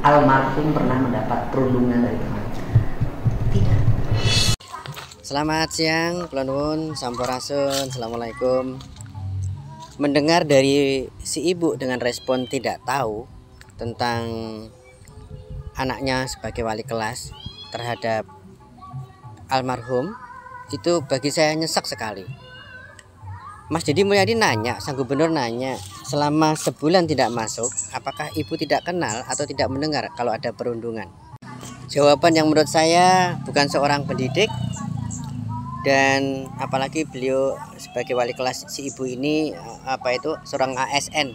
almarhum pernah mendapat perundungan dari teman? Tidak. Selamat siang, kula nuwun, sampurasun, assalamualaikum. Mendengar dari si ibu dengan respon tidak tahu tentang anaknya sebagai wali kelas terhadap almarhum, itu bagi saya nyesek sekali. Mas Deddy Mulyadi nanya, sang gubernur nanya, selama sebulan tidak masuk, apakah ibu tidak kenal atau tidak mendengar kalau ada perundungan? Jawaban yang menurut saya bukan seorang pendidik, dan apalagi beliau sebagai wali kelas, si ibu ini seorang ASN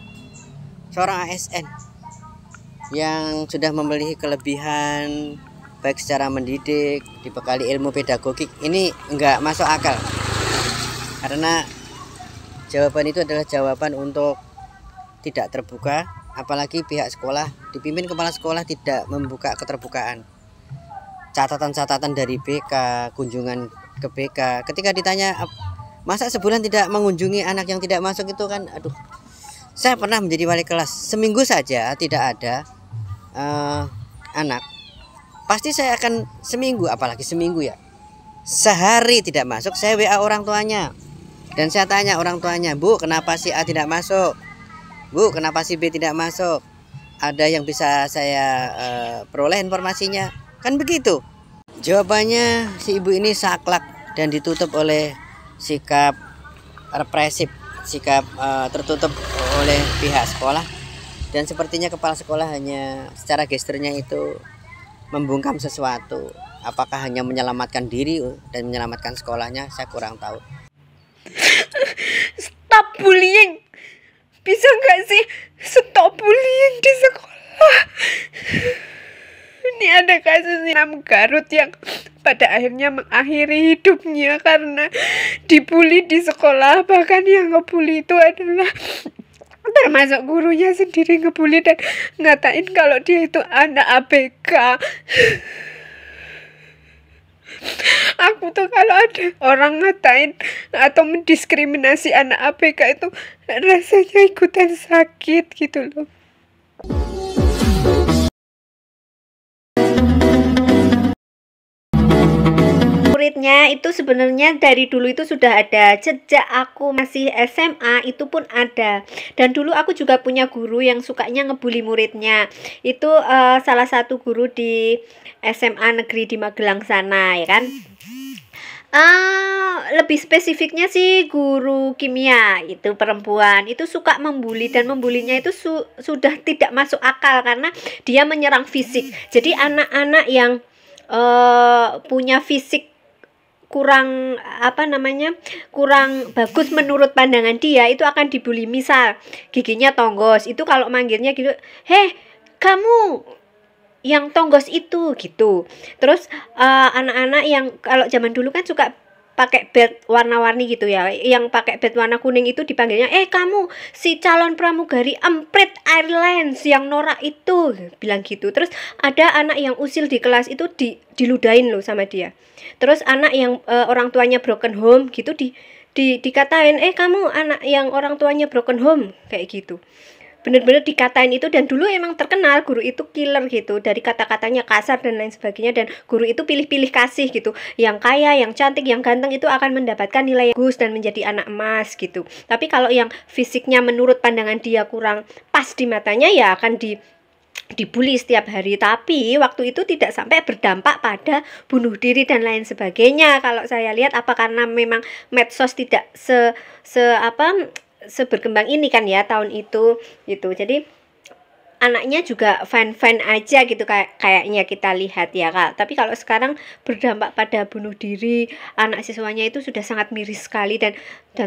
yang sudah memiliki kelebihan baik secara mendidik, dibekali ilmu pedagogik. Ini enggak masuk akal, karena jawaban itu adalah jawaban untuk tidak terbuka, apalagi pihak sekolah dipimpin kepala sekolah tidak membuka keterbukaan. Catatan-catatan dari BK, kunjungan ke BK, ketika ditanya masa sebulan tidak mengunjungi anak yang tidak masuk, itu kan aduh. Saya pernah menjadi wali kelas, seminggu saja tidak ada anak, pasti saya akan seminggu, apalagi seminggu ya, sehari tidak masuk, saya WA orang tuanya dan saya tanya orang tuanya, Bu, kenapa si A tidak masuk? Bu, kenapa si B tidak masuk? Ada yang bisa saya peroleh informasinya? Kan begitu. Jawabannya si ibu ini saklek dan ditutup oleh sikap represif, sikap tertutup oleh pihak sekolah, dan sepertinya kepala sekolah hanya secara gesturnya itu membungkam sesuatu. Apakah hanya menyelamatkan diri dan menyelamatkan sekolahnya, saya kurang tahu. Stop bullying, bisa nggak sih stop bullying di sekolah? Ini ada kasus Nam Garut yang pada akhirnya mengakhiri hidupnya karena dibully di sekolah. Bahkan yang ngebully itu adalah termasuk gurunya sendiri, ngebully dan ngatain kalau dia itu anak ABK. Aku tuh kalau ada orang ngatain atau mendiskriminasi anak ABK itu rasanya ikutan sakit gitu loh. Muridnya itu sebenarnya dari dulu itu sudah ada, sejak aku masih SMA itu pun ada. Dan dulu aku juga punya guru yang sukanya ngebully muridnya. Itu salah satu guru di SMA negeri di Magelang sana, ya kan. Lebih spesifiknya sih guru kimia, itu perempuan, itu suka membuli, dan membulinya itu sudah tidak masuk akal karena dia menyerang fisik. Jadi anak-anak yang punya fisik kurang kurang bagus menurut pandangan dia itu akan dibully. Misal giginya tonggos, itu kalau manggilnya gitu, heh kamu yang tonggos itu, gitu. Terus anak-anak yang kalau zaman dulu kan suka pakai bed warna-warni gitu ya, yang pakai bed warna kuning itu dipanggilnya, kamu si calon pramugari Emprit Airlines yang norak itu, bilang gitu. Terus ada anak yang usil di kelas itu diludahin loh sama dia. Terus anak yang orang tuanya broken home gitu dikatain, kamu anak yang orang tuanya broken home, kayak gitu. Bener-bener dikatain itu. Dan dulu emang terkenal guru itu killer gitu, dari kata-katanya kasar dan lain sebagainya. Dan guru itu pilih-pilih kasih gitu, yang kaya, yang cantik, yang ganteng itu akan mendapatkan nilai bagus dan menjadi anak emas gitu. Tapi kalau yang fisiknya menurut pandangan dia kurang pas di matanya, ya akan dibully setiap hari. Tapi waktu itu tidak sampai berdampak pada bunuh diri dan lain sebagainya. Kalau saya lihat, apa karena memang medsos tidak seberkembang ini kan ya tahun itu gitu. Jadi anaknya juga fan aja gitu, kayaknya kita lihat ya Kak. Tapi kalau sekarang berdampak pada bunuh diri anak siswanya itu sudah sangat miris sekali. Dan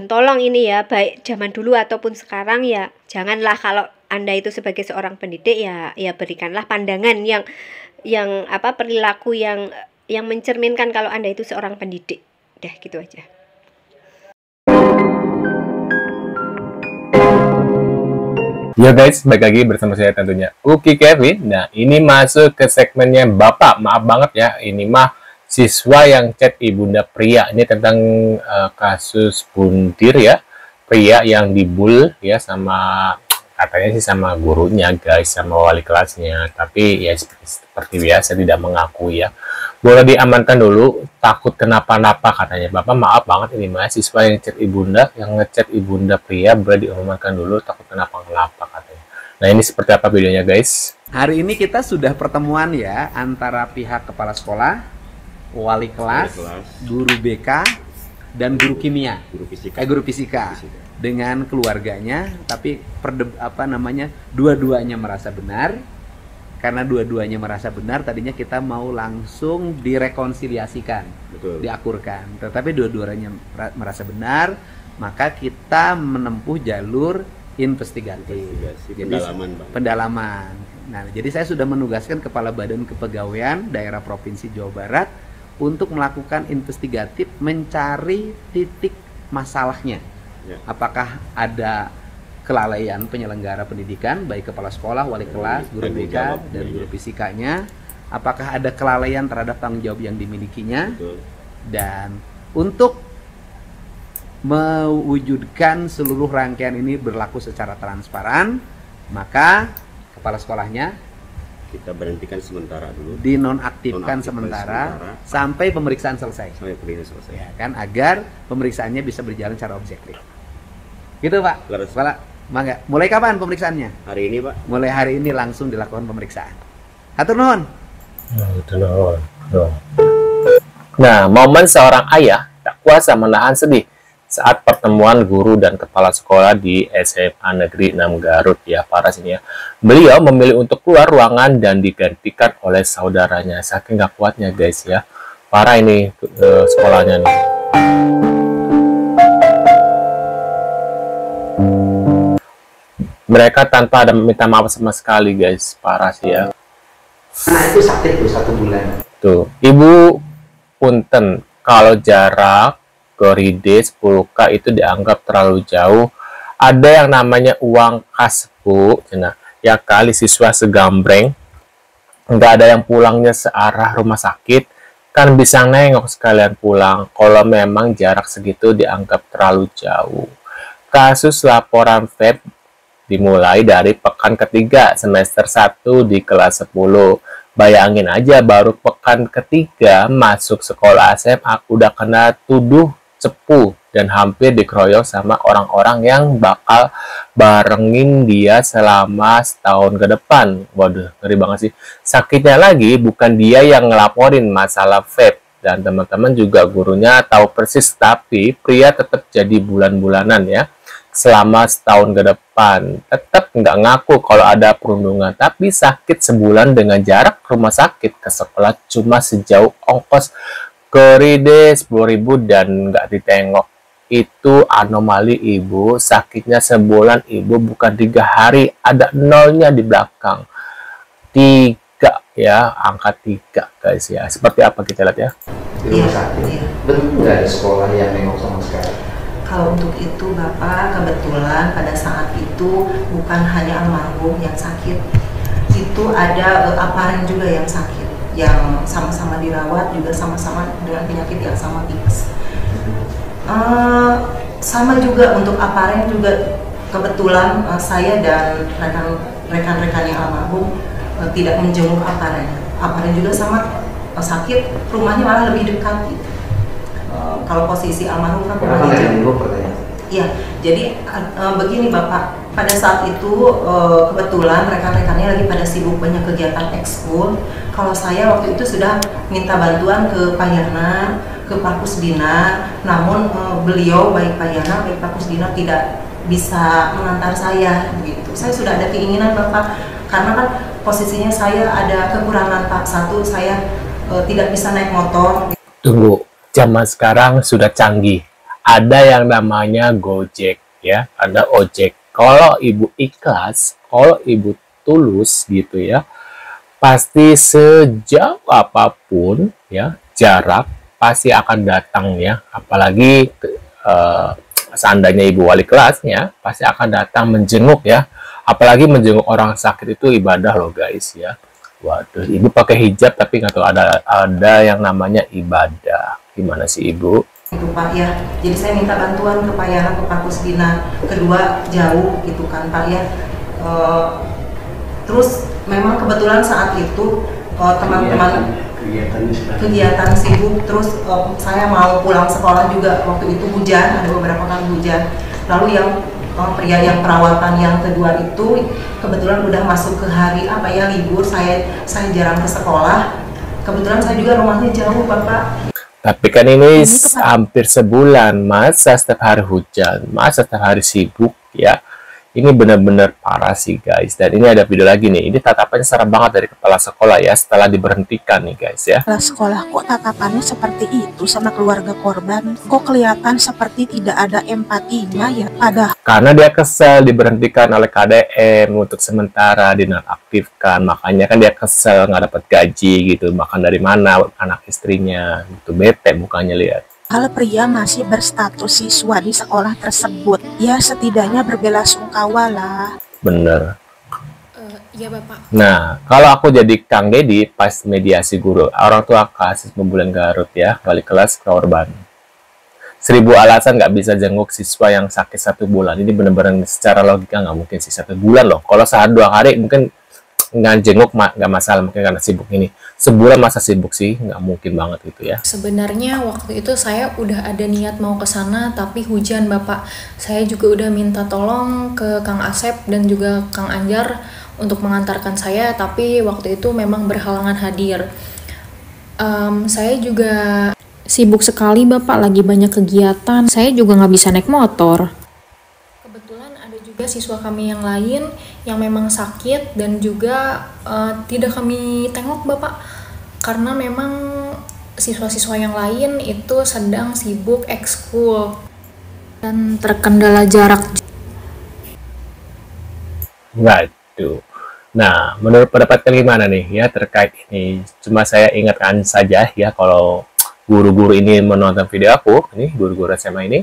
tolong ini ya, baik zaman dulu ataupun sekarang, ya janganlah, kalau Anda itu sebagai seorang pendidik, ya berikanlah pandangan yang perilaku yang mencerminkan kalau Anda itu seorang pendidik. Udah gitu aja. Ya guys, balik lagi bersama saya tentunya Uki Kevin. Nah, ini masuk ke segmennya Bapak. Maaf banget ya, ini mah siswa yang chat ibunda pria. Ini tentang kasus buntir ya, pria yang dibul ya sama katanya sih sama gurunya guys, sama wali kelasnya, tapi ya seperti biasa tidak mengakui ya. Boleh diamankan dulu, takut kenapa-napa katanya. Bapak maaf banget, ini mahasiswa yang ngechat ibunda pria, boleh diamankan dulu, takut kenapa-kenapa katanya. Nah ini seperti apa videonya guys. Hari ini kita sudah pertemuan ya antara pihak kepala sekolah, wali kelas, guru BK, dan guru kimia, guru fisika dengan keluarganya. Tapi dua-duanya merasa benar. Karena dua-duanya merasa benar, tadinya kita mau langsung direkonsiliasikan, diakurkan. Tetapi dua-duanya merasa benar, maka kita menempuh jalur investigatif. Jadi pendalaman. Nah, jadi saya sudah menugaskan Kepala Badan Kepegawaian Daerah Provinsi Jawa Barat untuk melakukan investigatif, mencari titik masalahnya. Apakah ada kelalaian penyelenggara pendidikan, baik kepala sekolah, wali kelas, guru BK, dan guru fisikanya. Apakah ada kelalaian terhadap tanggung jawab yang dimilikinya. Dan untuk mewujudkan seluruh rangkaian ini berlaku secara transparan, maka kepala sekolahnya kita berhentikan sementara dulu, dinonaktifkan sementara sampai pemeriksaan selesai. Ya, kan, agar pemeriksaannya bisa berjalan secara objektif. Gitu Pak. Kepala, mangga. Mulai kapan pemeriksaannya? Hari ini Pak. Mulai hari ini langsung dilakukan pemeriksaan. Hatur nuhun. Nah, momen seorang ayah tak kuasa menahan sedih saat pertemuan guru dan kepala sekolah di SMA Negeri 6 Garut ya, para sini ya. Beliau memilih untuk keluar ruangan dan digantikan oleh saudaranya. Saking gak kuatnya guys ya. Parah ini sekolahnya nih. Mereka tanpa ada minta maaf sama sekali guys, parah sih ya. Nah itu sakit tuh 1 bulan. Tuh, Ibu punten kalau jarak ke Ride 10K itu dianggap terlalu jauh. Ada yang namanya uang kas Bu, nah, ya kali siswa segambreng, nggak ada yang pulangnya searah rumah sakit, kan bisa nengok sekalian pulang. Kalau memang jarak segitu dianggap terlalu jauh. Kasus laporan Feb dimulai dari pekan ketiga semester 1 di kelas 10. Bayangin aja baru pekan ketiga masuk sekolah SMA udah kena tuduh cepu dan hampir dikeroyok sama orang-orang yang bakal barengin dia selama setahun ke depan. Waduh, ngeri banget sih. Sakitnya lagi bukan dia yang ngelaporin masalah vape dan teman-teman juga gurunya tahu persis, tapi pria tetap jadi bulan-bulanan ya. Selama setahun ke depan tetap nggak ngaku kalau ada perundungan, tapi sakit sebulan dengan jarak rumah sakit ke sekolah cuma sejauh ongkos ke Ride 10.000 dan nggak ditengok. Itu anomali Ibu. Sakitnya sebulan Ibu bukan 3 hari, ada nolnya di belakang 3 ya, angka 3 guys ya. Seperti apa kita lihat ya. Di rumah sakit. Betul nggak ada sekolah yang nengok sama sekali? Kalau untuk itu Bapak, kebetulan pada saat itu bukan hanya almarhum yang sakit, itu ada aparen juga yang sakit, yang sama-sama dirawat juga sama-sama dengan penyakit yang sama PIX. Sama juga untuk aparen juga kebetulan saya dan rekan-rekan yang almarhum tidak menjenguk aparen. Aparen juga sama sakit, rumahnya malah lebih dekat gitu. Kalau posisi almarhum kan iya, jadi begini Bapak, pada saat itu kebetulan rekan-rekannya lagi pada sibuk banyak kegiatan ekskul. Kalau saya waktu itu sudah minta bantuan ke Pak Yana, ke Pak Kusdina, namun beliau baik Pak Yana baik Pak Kusdina tidak bisa mengantar saya begitu. Saya sudah ada keinginan Bapak, karena kan posisinya saya ada kekurangan Pak. Satu, saya tidak bisa naik motor. Tunggu, zaman sekarang sudah canggih. Ada yang namanya Gojek ya, ada ojek. Kalau Ibu ikhlas, kalau Ibu tulus gitu ya, pasti sejauh apapun ya jarak pasti akan datang ya. Apalagi seandainya Ibu wali kelasnya pasti akan datang menjenguk ya. Apalagi menjenguk orang sakit itu ibadah loh guys ya. Waduh, Ibu pakai hijab tapi nggak tahu ada yang namanya ibadah. Gimana sih Ibu? Itu Pak ya, jadi saya minta bantuan ke Pak Yana, ke Pak Kusdina. Kedua jauh gitu kan Pak ya, Terus memang kebetulan saat itu teman-teman kegiatan sibuk, terus saya mau pulang sekolah juga, waktu itu hujan, ada beberapa kali hujan. Lalu yang pria yang perawatan yang kedua itu kebetulan udah masuk ke hari libur, saya jarang ke sekolah. Kebetulan saya juga rumahnya jauh, Bapak. Tapi kan ini hampir sebulan, masa setiap hari hujan, masa setiap hari sibuk ya. Ini benar-benar parah sih guys. Dan ini ada video lagi nih. Ini tatapannya serem banget dari kepala sekolah ya, setelah diberhentikan nih guys ya. Kepala sekolah kok tatapannya seperti itu sama keluarga korban? Kok kelihatan seperti tidak ada empatinya ya? Padahal karena dia kesel diberhentikan oleh KDM untuk sementara, dinonaktifkan. Makanya kan dia kesel nggak dapat gaji gitu. Makan dari mana anak istrinya? Itu bete mukanya, lihat. hal pria masih berstatus siswa di sekolah tersebut. Ya setidaknya berbela-sungkawa lah. Bener. Iya Bapak. Nah, kalau aku jadi Kang Deddy pas mediasi guru, orang tua kasus pembulian Garut ya, balik kelas korban. 1000 alasan nggak bisa jenguk siswa yang sakit 1 bulan. Ini bener-bener secara logika nggak mungkin sih 1 bulan loh. Kalau sehari 2 hari mungkin nggak jenguk nggak masalah, mungkin karena sibuk ini. Sebulan masa sibuk sih, nggak mungkin banget gitu ya. Sebenarnya waktu itu saya udah ada niat mau ke sana, tapi hujan Bapak. Saya juga udah minta tolong ke Kang Asep dan juga Kang Anjar untuk mengantarkan saya, tapi waktu itu memang berhalangan hadir. Saya juga sibuk sekali Bapak, lagi banyak kegiatan. Saya juga nggak bisa naik motor. Kebetulan ada juga siswa kami yang lain yang memang sakit dan juga tidak kami tengok Bapak, karena memang siswa-siswa yang lain itu sedang sibuk ekskul dan terkendala jarak. Waduh. Nah, menurut pendapat kalian gimana nih ya terkait ini? Cuma saya ingatkan saja ya, kalau guru-guru ini menonton video aku, ini guru-guru SMA ini,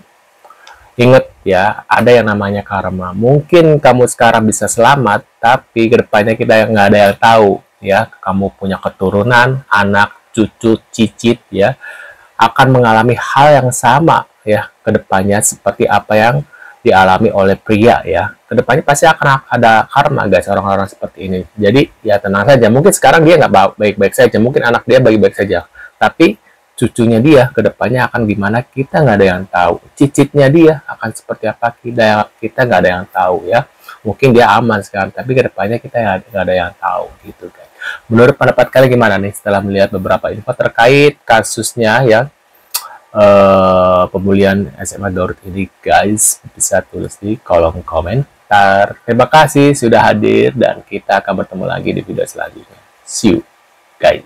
ingat ya, ada yang namanya karma. Mungkin kamu sekarang bisa selamat, tapi kedepannya kita nggak ada yang tahu ya. Kamu punya keturunan, anak, cucu, cicit ya, akan mengalami hal yang sama ya kedepannya seperti apa yang dialami oleh pria ya. Kedepannya pasti akan ada karma guys, orang-orang seperti ini. Jadi ya tenang saja, mungkin sekarang dia nggak baik-baik saja, mungkin anak dia baik-baik saja, tapi cucunya dia kedepannya akan gimana kita nggak ada yang tahu. Cicitnya dia akan seperti apa kita nggak ada yang tahu ya. Mungkin dia aman sekarang, tapi kedepannya kita nggak ada yang tahu gitu guys. Menurut pendapat kalian gimana nih setelah melihat beberapa info terkait kasusnya ya, pembulian SMA Garut ini guys? Bisa tulis di kolom komentar. Terima kasih sudah hadir dan kita akan bertemu lagi di video selanjutnya. See you guys.